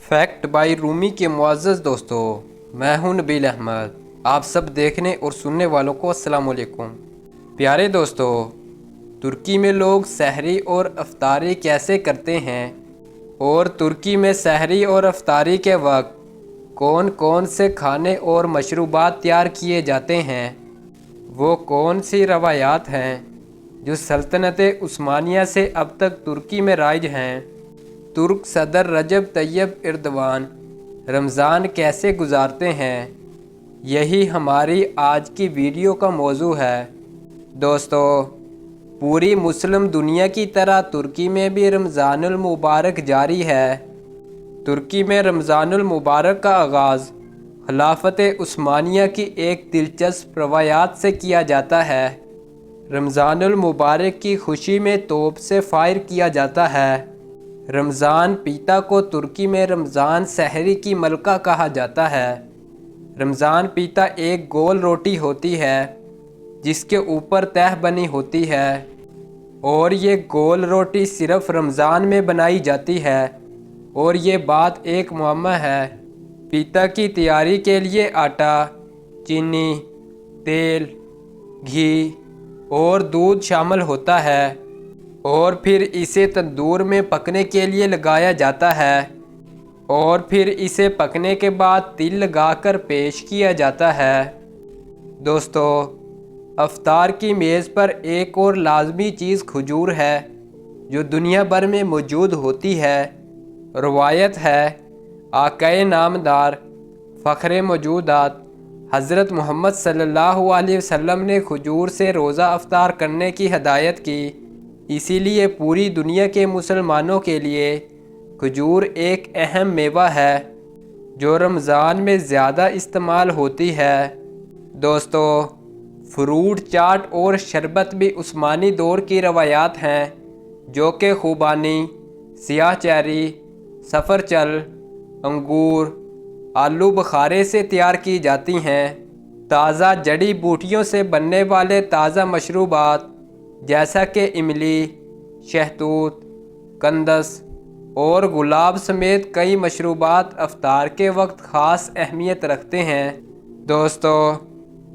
Fact by Rumi के मुअज़्ज़ज़ दोस्तों, मैं हूं नबील अहमद। आप सब देखने और सुनने वालों को अस्सलाम वालेकुम। प्यारे दोस्तों, तुर्की में लोग सहरी और अफ्तारी कैसे करते हैं और तुर्की में सहरी और अफ्तारी के वक्त कौन कौन से खाने और मशरूबात तैयार किए जाते हैं, वो कौन सी रवायात हैं जो सल्तनत उस्मानिया से अब तक तुर्की में राइज हैं। तुर्क सदर रजब तैयब एर्दवान रमज़ान कैसे गुजारते हैं, यही हमारी आज की वीडियो का मौजू है। दोस्तों, पूरी मुस्लिम दुनिया की तरह तुर्की में भी रमज़ानुल मुबारक जारी है। तुर्की में रमज़ानुल मुबारक का आगाज़ खिलाफत उस्मानिया की एक दिलचस्प रवायात से किया जाता है। रमज़ानुल मुबारक की खुशी में तोप से फायर किया जाता है। रमज़ान पीता को तुर्की में रमज़ान सहरी की मलका कहा जाता है। रमज़ान पीता एक गोल रोटी होती है जिसके ऊपर तह बनी होती है और ये गोल रोटी सिर्फ़ रमज़ान में बनाई जाती है। और ये बात एक मुअम्मा है। पीता की तैयारी के लिए आटा, चीनी, तेल, घी और दूध शामिल होता है और फिर इसे तंदूर में पकने के लिए लगाया जाता है और फिर इसे पकने के बाद तिल लगाकर पेश किया जाता है। दोस्तों, अफ्तार की मेज़ पर एक और लाजमी चीज़ खजूर है जो दुनिया भर में मौजूद होती है। रवायत है आकाए नामदार फ़ख्र मौजूदात हज़रत मोहम्मद सल्लल्लाहु अलैहि वसल्लम ने खजूर से रोज़ा अफ्तार करने की हदायत की। इसीलिए पूरी दुनिया के मुसलमानों के लिए खजूर एक अहम मेवा है जो रमज़ान में ज़्यादा इस्तेमाल होती है। दोस्तों, फ्रूट चाट और शरबत भी उस्मानी दौर की रवायात हैं जो कि खुबानी, सियाह चेरी, सफ़रचल, अंगूर, आलू बुखारे से तैयार की जाती हैं। ताज़ा जड़ी बूटियों से बनने वाले ताज़ा मशरूबात जैसा कि इमली, शहतूत, कंदस और गुलाब समेत कई मशरूबात अफ्तार के वक्त ख़ास अहमियत रखते हैं। दोस्तों,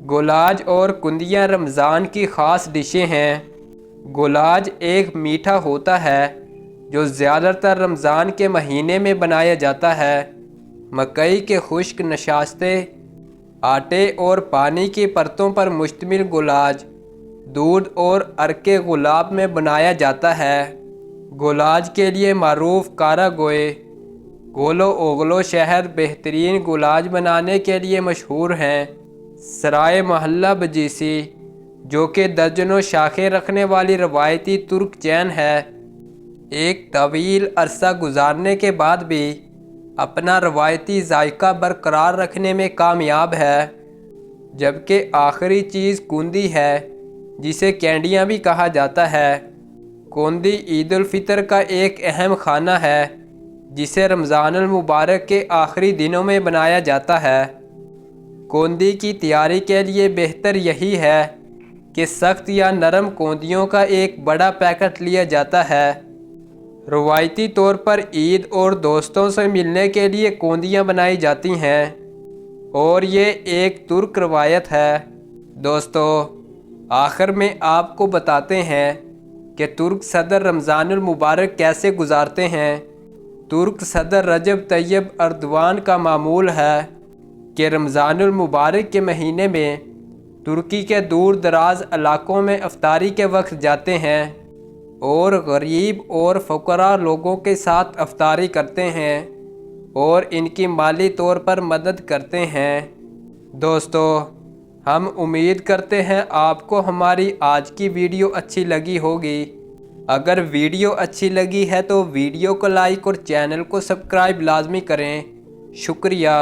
गुलाज और कुंदियाँ रमज़ान की ख़ास डिशें हैं। गुलाज एक मीठा होता है जो ज़्यादातर रमज़ान के महीने में बनाया जाता है। मकई के खुश्क नशास्ते, आटे और पानी की परतों पर मुश्तमिल गुलाज दूध और अरके गुलाब में बनाया जाता है। गुलाज के लिए मारूफ कारागोए गोलो ओगलो शहर बेहतरीन गुलाज बनाने के लिए मशहूर हैं। सराय महल्ला बजीसी, जो कि दर्जनों शाखें रखने वाली रवायती तुर्क चैन है, एक तवील अरसा गुजारने के बाद भी अपना रवायती जायका बरकरार रखने में कामयाब है। जबकि आखिरी चीज़ कूंदी है जिसे कैंडियाँ भी कहा जाता है। कूंदी ईद उल फितर का एक अहम खाना है जिसे रमज़ानुल मुबारक के आखिरी दिनों में बनाया जाता है। कूंदी की तैयारी के लिए बेहतर यही है कि सख्त या नरम कूंदियों का एक बड़ा पैकेट लिया जाता है। रवायती तौर पर ईद और दोस्तों से मिलने के लिए कूंदियाँ बनाई जाती हैं और ये एक तुर्क रवायत है। दोस्तों, आखिर में आपको बताते हैं कि तुर्क सदर रमज़ानुल मुबारक कैसे गुजारते हैं। तुर्क सदर रजब तैयब एर्दवान का मामूल है कि रमज़ानुल मुबारक के महीने में तुर्की के दूर दराज इलाकों में अफ्तारी के वक्त जाते हैं और गरीब और फ़ुक़रा लोगों के साथ अफ्तारी करते हैं और इनकी माली तौर पर मदद करते हैं। दोस्तों, हम उम्मीद करते हैं आपको हमारी आज की वीडियो अच्छी लगी होगी। अगर वीडियो अच्छी लगी है तो वीडियो को लाइक और चैनल को सब्सक्राइब लाजमी करें। शुक्रिया।